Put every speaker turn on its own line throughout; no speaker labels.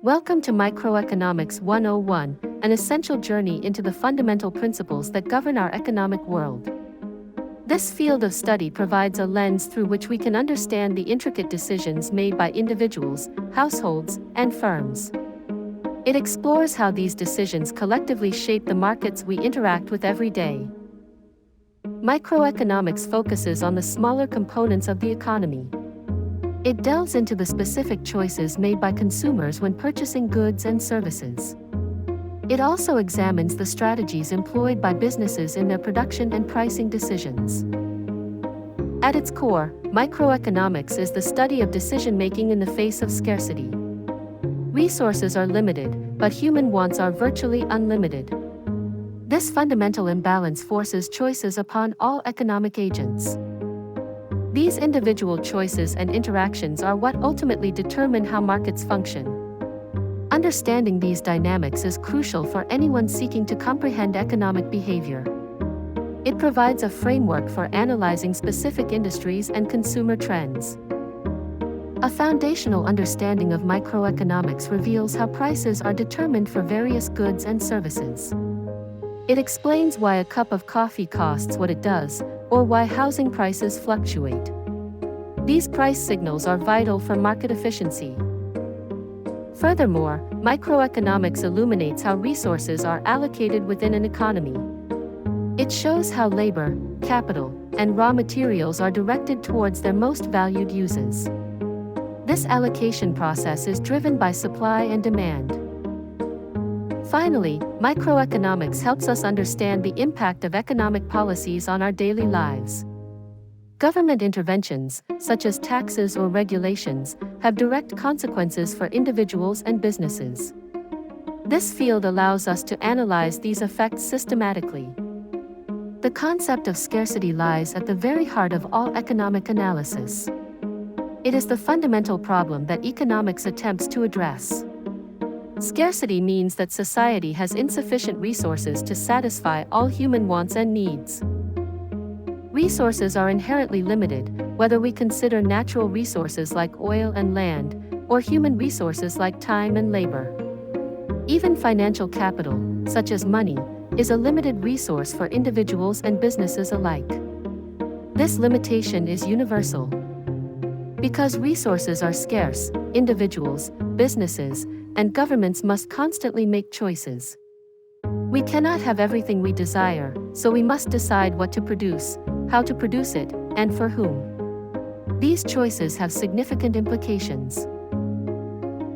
Welcome to Microeconomics 101, an essential journey into the fundamental principles that govern our economic world. This field of study provides a lens through which we can understand the intricate decisions made by individuals, households, and firms. It explores how these decisions collectively shape the markets we interact with every day. Microeconomics focuses on the smaller components of the economy. It delves into the specific choices made by consumers when purchasing goods and services. It also examines the strategies employed by businesses in their production and pricing decisions. At its core, microeconomics is the study of decision-making in the face of scarcity. Resources are limited, but human wants are virtually unlimited. This fundamental imbalance forces choices upon all economic agents. These individual choices and interactions are what ultimately determine how markets function. Understanding these dynamics is crucial for anyone seeking to comprehend economic behavior. It provides a framework for analyzing specific industries and consumer trends. A foundational understanding of microeconomics reveals how prices are determined for various goods and services. It explains why a cup of coffee costs what it does, or why housing prices fluctuate. These price signals are vital for market efficiency. Furthermore, microeconomics illuminates how resources are allocated within an economy. It shows how labor, capital, and raw materials are directed towards their most valued uses. This allocation process is driven by supply and demand. Finally, microeconomics helps us understand the impact of economic policies on our daily lives. Government interventions, such as taxes or regulations, have direct consequences for individuals and businesses. This field allows us to analyze these effects systematically. The concept of scarcity lies at the very heart of all economic analysis. It is the fundamental problem that economics attempts to address. Scarcity means that society has insufficient resources to satisfy all human wants and needs. Resources are inherently limited, whether we consider natural resources like oil and land, or human resources like time and labor. Even financial capital, such as money, is a limited resource for individuals and businesses alike. This limitation is universal. Because resources are scarce, individuals, businesses, and governments must constantly make choices. We cannot have everything we desire, so we must decide what to produce, how to produce it, and for whom. These choices have significant implications.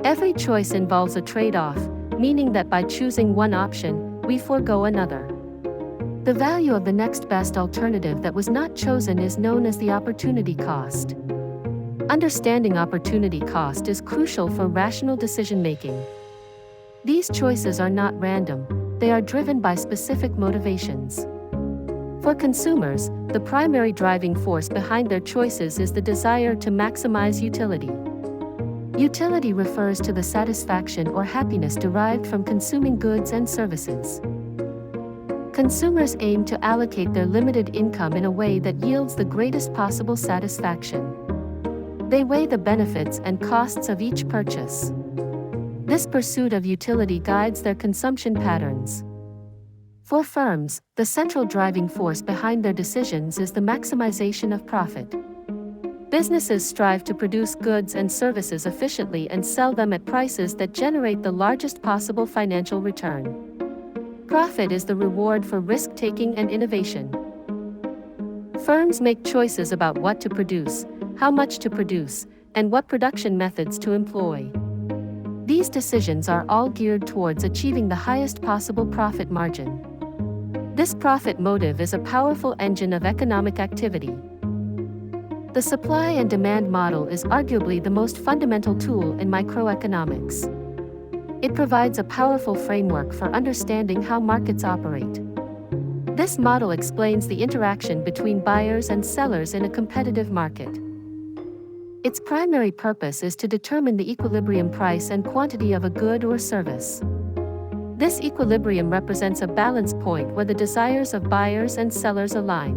Every choice involves a trade-off, meaning that by choosing one option, we forego another. The value of the next best alternative that was not chosen is known as the opportunity cost. Understanding opportunity cost is crucial for rational decision-making. These choices are not random, they are driven by specific motivations. For consumers, the primary driving force behind their choices is the desire to maximize utility. Utility refers to the satisfaction or happiness derived from consuming goods and services. Consumers aim to allocate their limited income in a way that yields the greatest possible satisfaction. They weigh the benefits and costs of each purchase. This pursuit of utility guides their consumption patterns. For firms, the central driving force behind their decisions is the maximization of profit. Businesses strive to produce goods and services efficiently and sell them at prices that generate the largest possible financial return. Profit is the reward for risk-taking and innovation. Firms make choices about what to produce, how much to produce, and what production methods to employ. These decisions are all geared towards achieving the highest possible profit margin. This profit motive is a powerful engine of economic activity. The supply and demand model is arguably the most fundamental tool in microeconomics. It provides a powerful framework for understanding how markets operate. This model explains the interaction between buyers and sellers in a competitive market. Its primary purpose is to determine the equilibrium price and quantity of a good or service. This equilibrium represents a balance point where the desires of buyers and sellers align.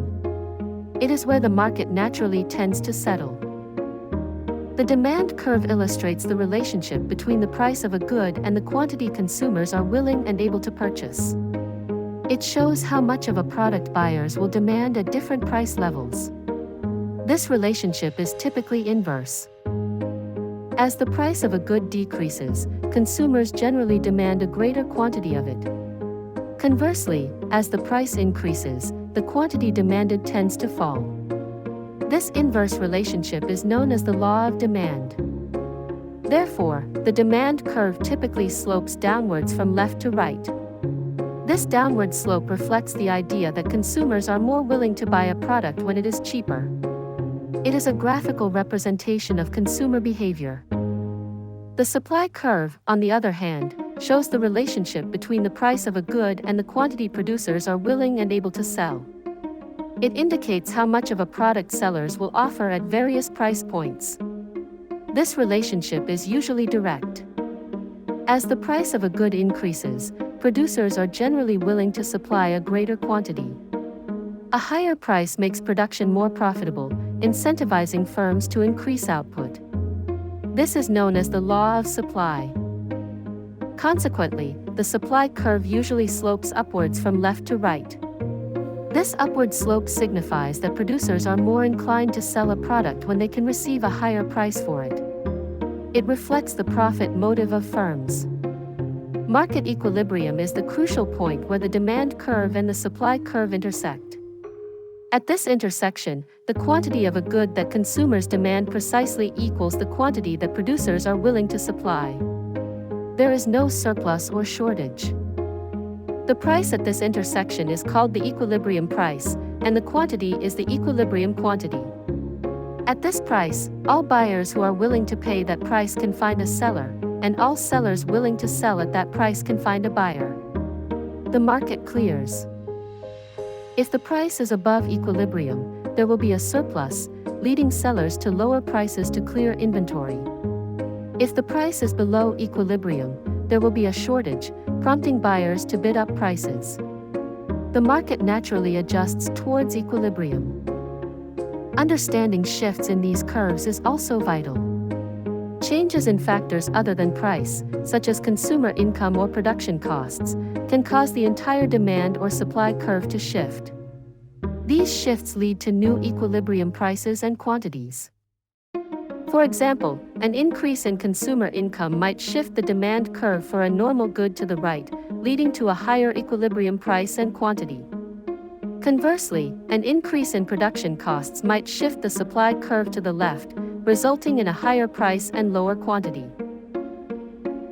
It is where the market naturally tends to settle. The demand curve illustrates the relationship between the price of a good and the quantity consumers are willing and able to purchase. It shows how much of a product buyers will demand at different price levels. This relationship is typically inverse. As the price of a good decreases, consumers generally demand a greater quantity of it. Conversely, as the price increases, the quantity demanded tends to fall. This inverse relationship is known as the law of demand. Therefore, the demand curve typically slopes downwards from left to right. This downward slope reflects the idea that consumers are more willing to buy a product when it is cheaper. It is a graphical representation of consumer behavior. The supply curve, on the other hand, shows the relationship between the price of a good and the quantity producers are willing and able to sell. It indicates how much of a product sellers will offer at various price points. This relationship is usually direct. As the price of a good increases, producers are generally willing to supply a greater quantity. A higher price makes production more profitable, incentivizing firms to increase output. This is known as the law of supply. Consequently, the supply curve usually slopes upwards from left to right. This upward slope signifies that producers are more inclined to sell a product when they can receive a higher price for it. It reflects the profit motive of firms. Market equilibrium is the crucial point where the demand curve and the supply curve intersect. At this intersection, the quantity of a good that consumers demand precisely equals the quantity that producers are willing to supply. There is no surplus or shortage. The price at this intersection is called the equilibrium price, and the quantity is the equilibrium quantity. At this price, all buyers who are willing to pay that price can find a seller, and all sellers willing to sell at that price can find a buyer. The market clears. If the price is above equilibrium, there will be a surplus, leading sellers to lower prices to clear inventory. If the price is below equilibrium, there will be a shortage, prompting buyers to bid up prices. The market naturally adjusts towards equilibrium. Understanding shifts in these curves is also vital. Changes in factors other than price, such as consumer income or production costs, can cause the entire demand or supply curve to shift. These shifts lead to new equilibrium prices and quantities. For example, an increase in consumer income might shift the demand curve for a normal good to the right, leading to a higher equilibrium price and quantity. Conversely, an increase in production costs might shift the supply curve to the left, resulting in a higher price and lower quantity.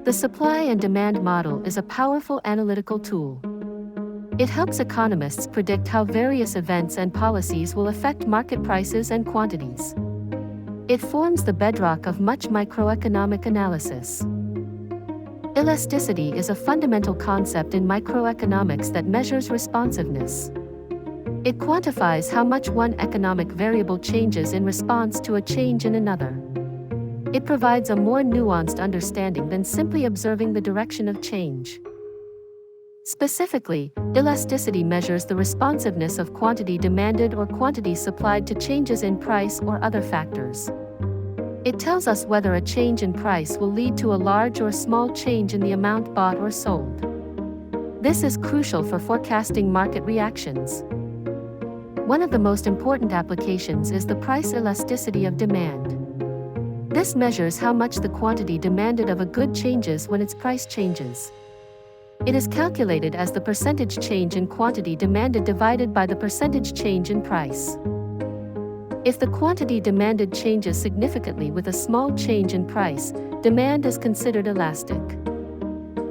The supply and demand model is a powerful analytical tool. It helps economists predict how various events and policies will affect market prices and quantities. It forms the bedrock of much microeconomic analysis. Elasticity is a fundamental concept in microeconomics that measures responsiveness. It quantifies how much one economic variable changes in response to a change in another. It provides a more nuanced understanding than simply observing the direction of change. Specifically, elasticity measures the responsiveness of quantity demanded or quantity supplied to changes in price or other factors. It tells us whether a change in price will lead to a large or small change in the amount bought or sold. This is crucial for forecasting market reactions. One of the most important applications is the price elasticity of demand. This measures how much the quantity demanded of a good changes when its price changes. It is calculated as the percentage change in quantity demanded divided by the percentage change in price. If the quantity demanded changes significantly with a small change in price, demand is considered elastic.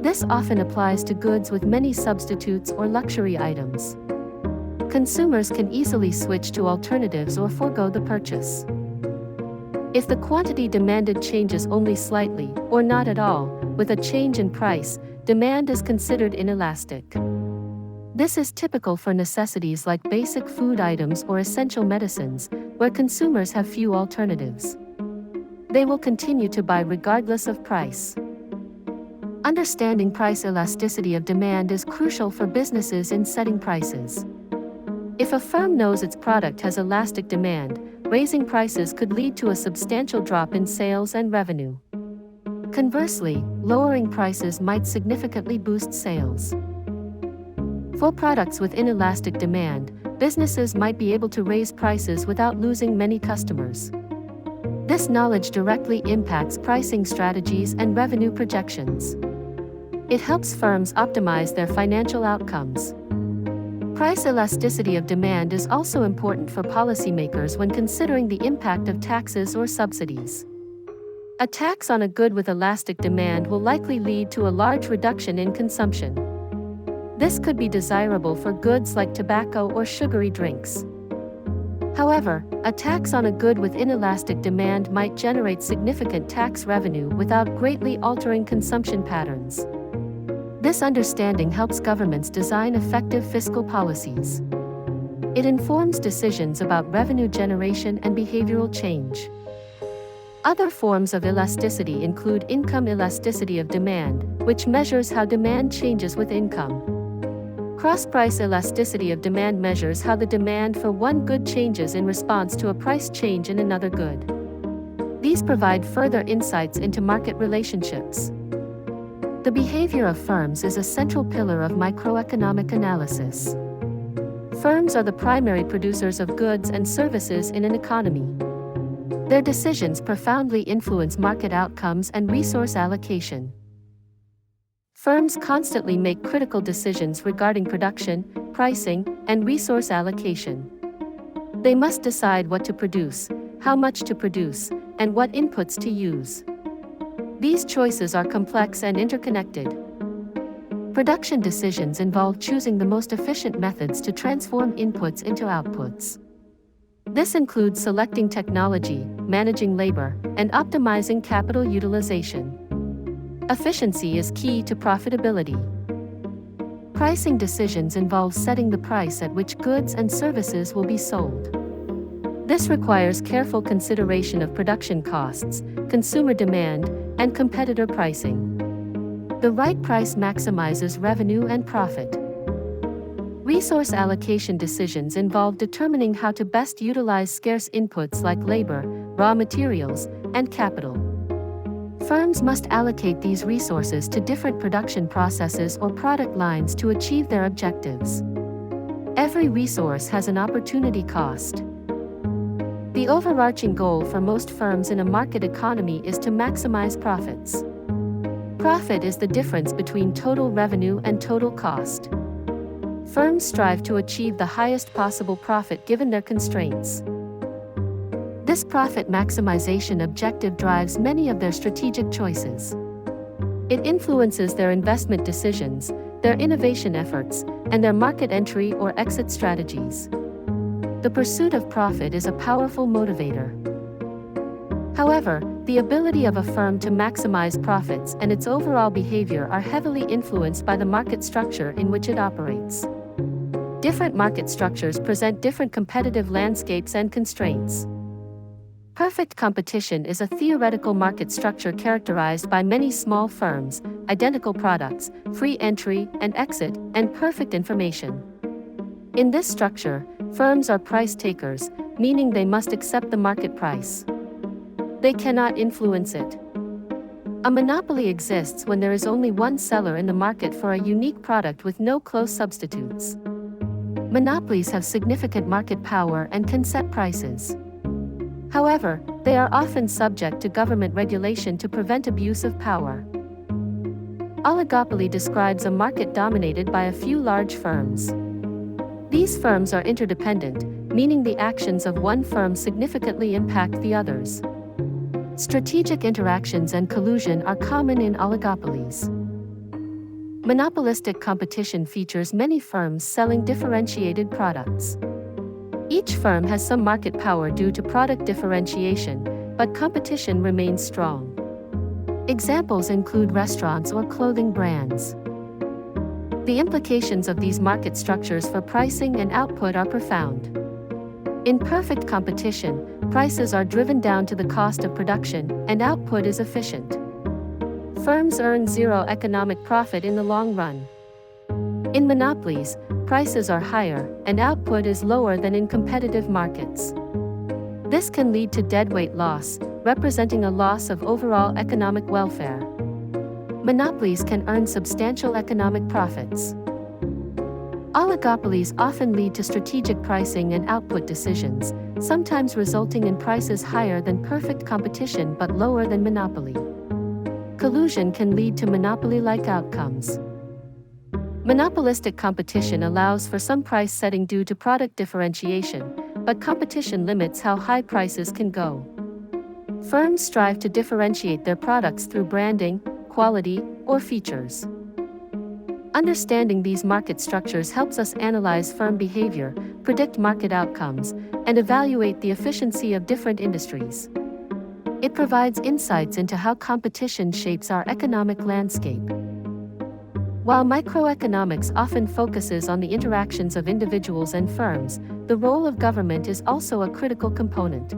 This often applies to goods with many substitutes or luxury items. Consumers can easily switch to alternatives or forego the purchase. If the quantity demanded changes only slightly, or not at all, with a change in price, demand is considered inelastic. This is typical for necessities like basic food items or essential medicines, where consumers have few alternatives. They will continue to buy regardless of price. Understanding price elasticity of demand is crucial for businesses in setting prices. If a firm knows its product has elastic demand, raising prices could lead to a substantial drop in sales and revenue. Conversely, lowering prices might significantly boost sales. For products with inelastic demand, businesses might be able to raise prices without losing many customers. This knowledge directly impacts pricing strategies and revenue projections. It helps firms optimize their financial outcomes. Price elasticity of demand is also important for policymakers when considering the impact of taxes or subsidies. A tax on a good with elastic demand will likely lead to a large reduction in consumption. This could be desirable for goods like tobacco or sugary drinks. However, a tax on a good with inelastic demand might generate significant tax revenue without greatly altering consumption patterns. This understanding helps governments design effective fiscal policies. It informs decisions about revenue generation and behavioral change. Other forms of elasticity include income elasticity of demand, which measures how demand changes with income. Cross-price elasticity of demand measures how the demand for one good changes in response to a price change in another good. These provide further insights into market relationships. The behavior of firms is a central pillar of microeconomic analysis. Firms are the primary producers of goods and services in an economy. Their decisions profoundly influence market outcomes and resource allocation. Firms constantly make critical decisions regarding production, pricing, and resource allocation. They must decide what to produce, how much to produce, and what inputs to use. These choices are complex and interconnected. Production decisions involve choosing the most efficient methods to transform inputs into outputs. This includes selecting technology, managing labor, and optimizing capital utilization. Efficiency is key to profitability. Pricing decisions involve setting the price at which goods and services will be sold. This requires careful consideration of production costs, consumer demand, and competitor pricing. The right price maximizes revenue and profit. Resource allocation decisions involve determining how to best utilize scarce inputs like labor, raw materials, and capital. Firms must allocate these resources to different production processes or product lines to achieve their objectives. Every resource has an opportunity cost. The overarching goal for most firms in a market economy is to maximize profits. Profit is the difference between total revenue and total cost. Firms strive to achieve the highest possible profit given their constraints. This profit maximization objective drives many of their strategic choices. It influences their investment decisions, their innovation efforts, and their market entry or exit strategies. The pursuit of profit is a powerful motivator. However, the ability of a firm to maximize profits and its overall behavior are heavily influenced by the market structure in which it operates. Different market structures present different competitive landscapes and constraints. Perfect competition is a theoretical market structure characterized by many small firms, identical products, free entry and exit, and perfect information. In this structure, firms are price takers, meaning they must accept the market price. They cannot influence it. A monopoly exists when there is only one seller in the market for a unique product with no close substitutes. Monopolies have significant market power and can set prices. However, they are often subject to government regulation to prevent abuse of power. Oligopoly describes a market dominated by a few large firms. These firms are interdependent, meaning the actions of one firm significantly impact the others. Strategic interactions and collusion are common in oligopolies. Monopolistic competition features many firms selling differentiated products. Each firm has some market power due to product differentiation, but competition remains strong. Examples include restaurants or clothing brands. The implications of these market structures for pricing and output are profound. In perfect competition, prices are driven down to the cost of production, and output is efficient. Firms earn zero economic profit in the long run. In monopolies, prices are higher, and output is lower than in competitive markets. This can lead to deadweight loss, representing a loss of overall economic welfare. Monopolies can earn substantial economic profits. Oligopolies often lead to strategic pricing and output decisions, sometimes resulting in prices higher than perfect competition but lower than monopoly. Collusion can lead to monopoly-like outcomes. Monopolistic competition allows for some price setting due to product differentiation, but competition limits how high prices can go. Firms strive to differentiate their products through branding, quality, or features. Understanding these market structures helps us analyze firm behavior, predict market outcomes, and evaluate the efficiency of different industries. It provides insights into how competition shapes our economic landscape. While microeconomics often focuses on the interactions of individuals and firms, the role of government is also a critical component.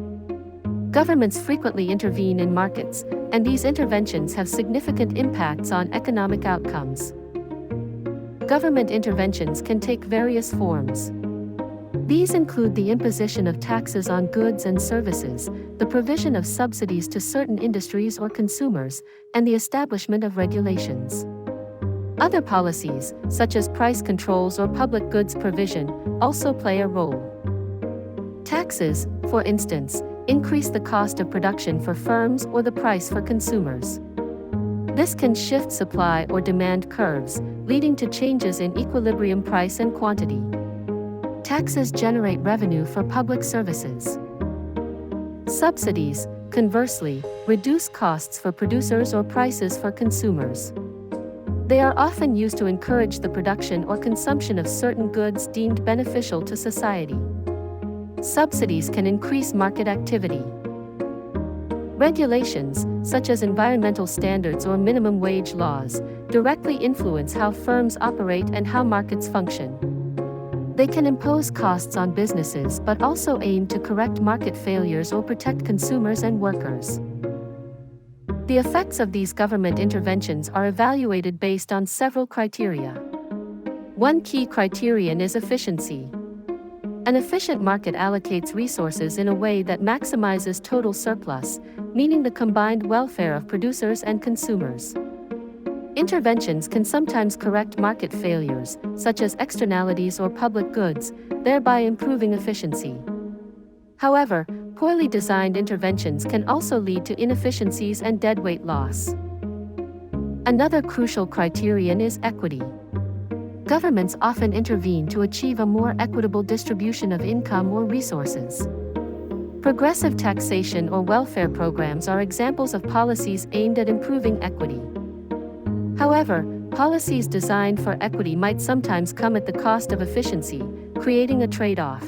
Governments frequently intervene in markets, and these interventions have significant impacts on economic outcomes. Government interventions can take various forms. These include the imposition of taxes on goods and services, the provision of subsidies to certain industries or consumers, and the establishment of regulations. Other policies, such as price controls or public goods provision, also play a role. Taxes, for instance, increase the cost of production for firms or the price for consumers. This can shift supply or demand curves, leading to changes in equilibrium price and quantity. Taxes generate revenue for public services. Subsidies, conversely, reduce costs for producers or prices for consumers. They are often used to encourage the production or consumption of certain goods deemed beneficial to society. Subsidies can increase market activity. Regulations, such as environmental standards or minimum wage laws, directly influence how firms operate and how markets function. They can impose costs on businesses but also aim to correct market failures or protect consumers and workers. The effects of these government interventions are evaluated based on several criteria. One key criterion is efficiency. An efficient market allocates resources in a way that maximizes total surplus, meaning the combined welfare of producers and consumers. Interventions can sometimes correct market failures, such as externalities or public goods, thereby improving efficiency. However, poorly designed interventions can also lead to inefficiencies and deadweight loss. Another crucial criterion is equity. Governments often intervene to achieve a more equitable distribution of income or resources. Progressive taxation or welfare programs are examples of policies aimed at improving equity. However, policies designed for equity might sometimes come at the cost of efficiency, creating a trade-off.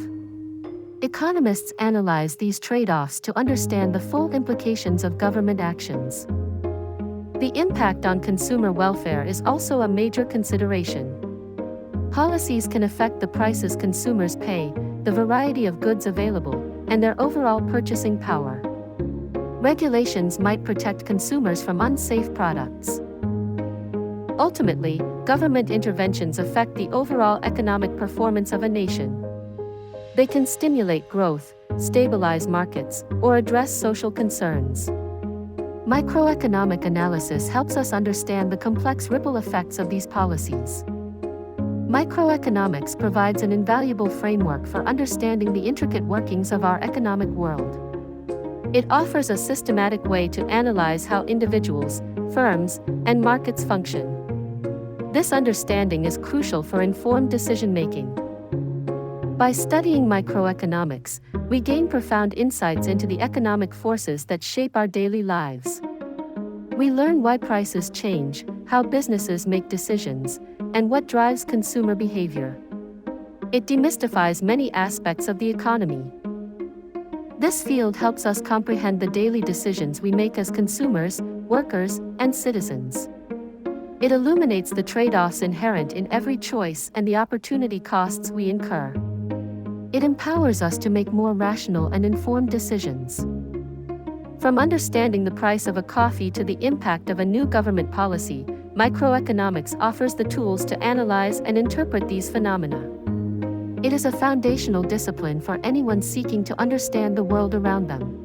Economists analyze these trade-offs to understand the full implications of government actions. The impact on consumer welfare is also a major consideration. Policies can affect the prices consumers pay, the variety of goods available, and their overall purchasing power. Regulations might protect consumers from unsafe products. Ultimately, government interventions affect the overall economic performance of a nation. They can stimulate growth, stabilize markets, or address social concerns. Microeconomic analysis helps us understand the complex ripple effects of these policies. Microeconomics provides an invaluable framework for understanding the intricate workings of our economic world. It offers a systematic way to analyze how individuals, firms, and markets function. This understanding is crucial for informed decision-making. By studying microeconomics, we gain profound insights into the economic forces that shape our daily lives. We learn why prices change, how businesses make decisions, and what drives consumer behavior. It demystifies many aspects of the economy. This field helps us comprehend the daily decisions we make as consumers, workers, and citizens. It illuminates the trade-offs inherent in every choice and the opportunity costs we incur. It empowers us to make more rational and informed decisions. From understanding the price of a coffee to the impact of a new government policy, microeconomics offers the tools to analyze and interpret these phenomena. It is a foundational discipline for anyone seeking to understand the world around them.